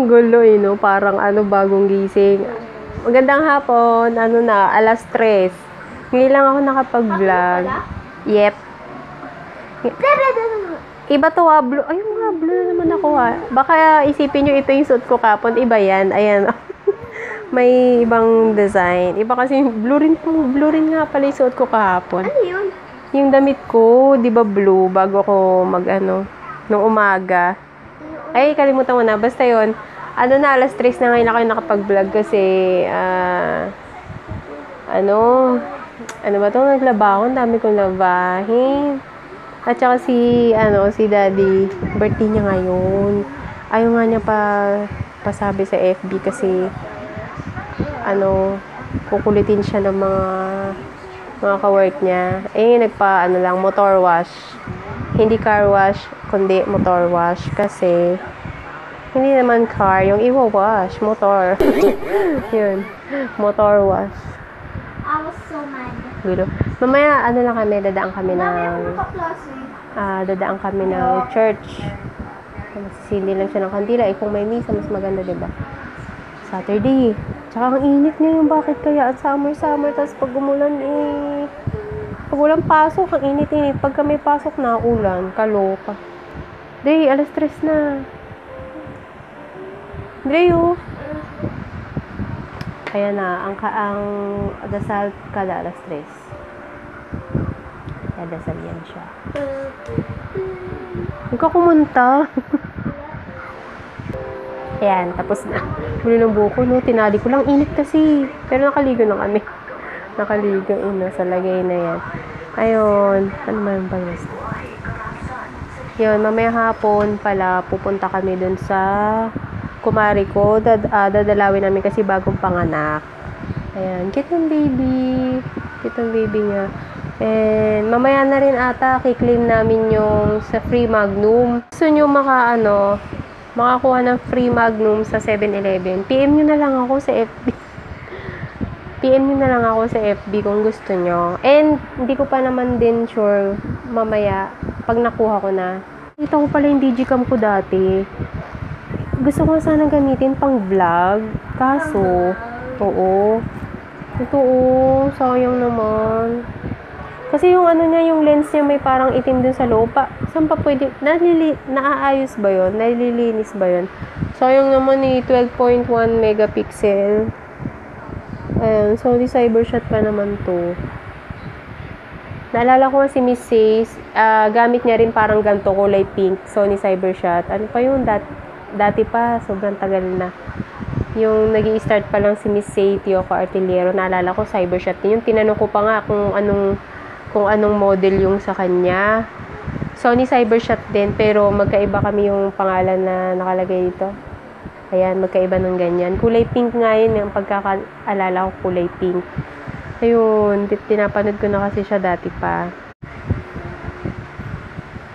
gulo eh, no? Parang bagong gising. Magandang hapon, na, 3:00. Ngayon lang ako nakapag-vlog. Yep. Iba to blue. Ay, mga blue na naman ako Baka isipin nyo ito yung suit ko kapon. Iba yan. Ayan. May ibang design. Iba kasi blue rin nga pala yung suot ko kahapon. Ano yun? Yung damit ko, di ba blue, bago ko nung umaga. Ay, kalimutan ko na. Basta yun. Na, 3:00 na ngayon ako nakapag-vlog kasi, ano ba ito? Naglaba ako. Ang dami kong labahin. At saka si daddy, birthday niya ngayon. Ayaw nga niya pasabi sa FB kasi, kukulitin siya ng mga ka-work niya. Motor wash. Hindi car wash, kundi motor wash. Kasi, hindi naman car, yung iwa-wash, motor. Yun, motor wash. I was so mad. Gulo. Mamaya, dadaan kami ng church. Masisindi lang siya ng kandila. Kung may misa, mas maganda, diba? Saturday. Tsaka ang init ngayon. Bakit kaya? At summer. Tapos pag umulan, pag walang pasok, ang init. Pagka may pasok na, ulan. Kaloka. Day, 3:00 na. Dreyo. Kaya na, ang dasal kada 3:00. Kaya dasal yan siya. Huwag ka kumunta. Ayan, tapos na. Muli ng buko, no? Tinali ko lang. Init kasi. Pero nakaligo na kami. Nakaligo, sa lagay na yan. Ayun. Ano man ba yun? Yun, mamaya hapon pala, pupunta kami dun sa kumari ko. Dadalawin namin kasi bagong panganak. Ayan, cute ng baby. Cute ng baby niya. And mamaya na rin ata, kiklaim namin yung sa free Magnum. Gusto nyo makakuha ng free Magnum sa 7-Eleven. PM nyo na lang ako sa FB. PM nyo na lang ako sa FB kung gusto nyo. And hindi ko pa naman din sure mamaya pag nakuha ko na. Ito ko pala yung digicam ko dati. Gusto ko sana gamitin pang vlog. Kaso, sayang naman. Kasi yung yung lens niya may parang itim dun sa loob. Saan pa pwede? Naaayos ba yun? Nalilinis ba yun? Sayang naman 12.1 megapixel. Ayan, Sony Cybershot pa naman to. Naalala ko si Miss Says, gamit niya rin parang ganito kulay pink, Sony Cybershot. Ano pa yun? Dati pa, sobrang tagal na. Yung nag-i-start pa lang si Miss Say, Tioco Artillero, naalala ko Cybershot din. Yung tinanong ko pa nga kung anong model yung sa kanya. Sony Cybershot din, pero magkaiba kami yung pangalan na nakalagay dito. Ayan, magkaiba ng ganyan. Kulay pink nga yun, yung pagkakaalala ko kulay pink. Ayun, tinapanood ko na kasi siya dati pa.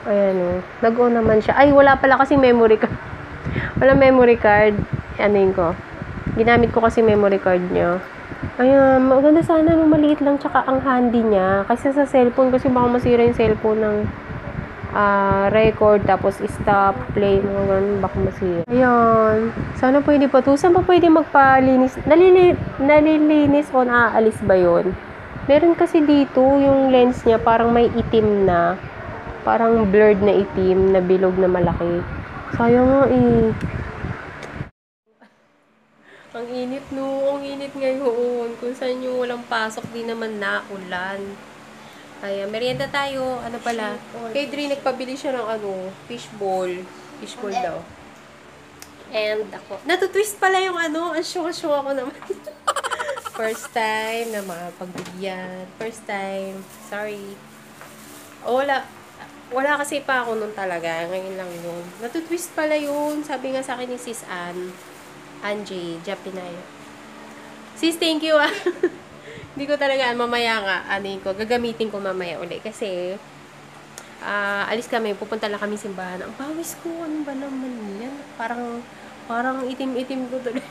Ayan nag-on naman siya. Ay, wala pala kasi memory card. Wala memory card. Ko. Ginamit ko kasi memory card niya. Ayan, maganda sana nung maliit lang tsaka ang handy niya. Kasi sa cellphone, kasi baka masira yung cellphone ng record, tapos stop, play, mga ganun, baka masira. Ayan, sana pwede pa to. Saan pa pwede magpalinis? Nalilinis o naaalis ba yun? Meron kasi dito, yung lens niya parang may itim na, parang blurred na itim, na bilog na malaki. Sayang nga Ang init ang init ngayon. Kung saan yung walang pasok, di naman na ulan. Kaya, merienda tayo. Ano pala? Kay Dre, nagpabili siya ng fishball. Fishball daw. And ako, natutwist pala yung ang syung-syung ako naman. First time na pagbigyan. First time. Sorry. Wala kasi pa ako nun talaga. Ngayon lang yun. Natutwist pala yun. Sabi nga sa akin ni Sis Angie, Japinay. Sis, thank you Hindi ko talaga, mamaya nga, gagamitin ko mamaya uli. Kasi, alis kami, pupunta lang kami simbahan. Ang pawis ko, ano ba naman yan? Parang itim-itim ko talaga.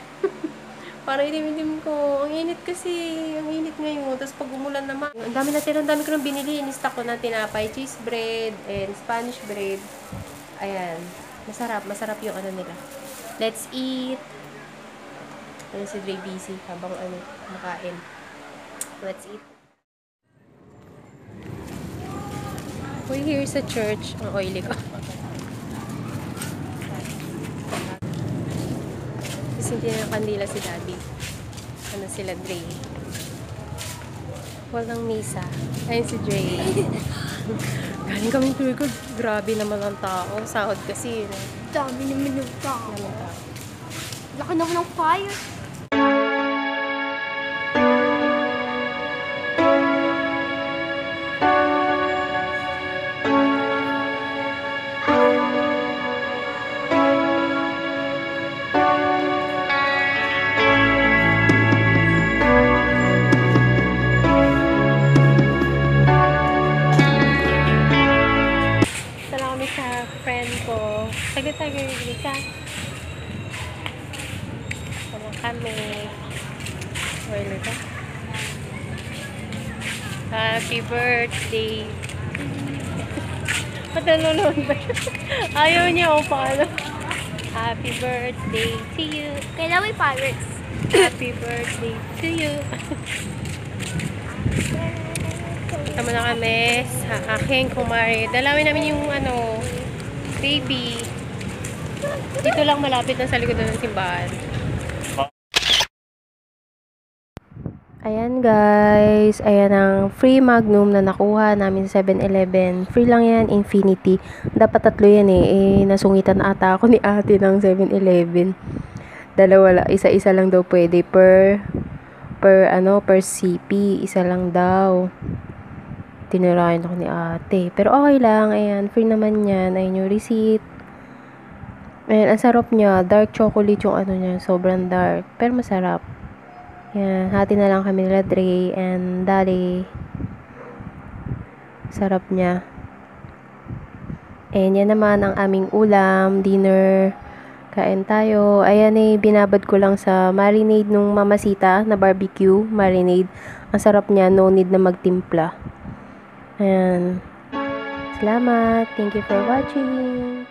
Parang itim-itim ko. Ang init kasi, ang init ngayon. Tapos pag umulan naman, ang dami ko nang binili. In-stock ko na tinapay, cheese bread, and Spanish bread. Ayan. Masarap yung nila. Let's eat. Ano si Dre busy habang makain. Let's eat. We're here sa church. Ang oily ko. Kasi hindi na kandila si Daddy. Ano sila, Dre. Walang misa. Ayun si Dre. Galing kaming tour ko. Grabe naman ang tao. Sahod kasi. Dami naman yung tao. Naman tao. Laki naman ng fire. Tala kami sa friend ko. Saglit tayo ka. Tala kami. Oily ka. Happy birthday. Ba't nanonood ba siya? Ayaw niya o paano? Happy birthday to you. Kailan may pirates? Happy birthday to you. Tama na kami sa aking kumari. Dalawin namin yung baby. Dito lang malapit na sa likod ng simbahan. Ayan guys, ayan ang free Magnum na nakuha namin sa 7-Eleven. Free lang yan, Infinity. Dapat 3 yan nasungitan ata ako ni ate ng 7-Eleven. Dalawa, isa-isa lang daw pwede per CP. Isa lang daw. Tinirayan ako ni ate. Pero okay lang, ayan, free naman yan. Ayan yung receipt. Ayan, ang sarap niya. Dark chocolate yung niya, sobrang dark. Pero masarap. Yan, hati na lang kami nila Dre and Daddy. Sarap niya. And yan naman ang aming ulam, dinner. Kain tayo. Ayan binabad ko lang sa marinade nung mamasita na barbecue marinade. Ang sarap niya, no need na magtimpla. Ayan. Salamat. Thank you for watching.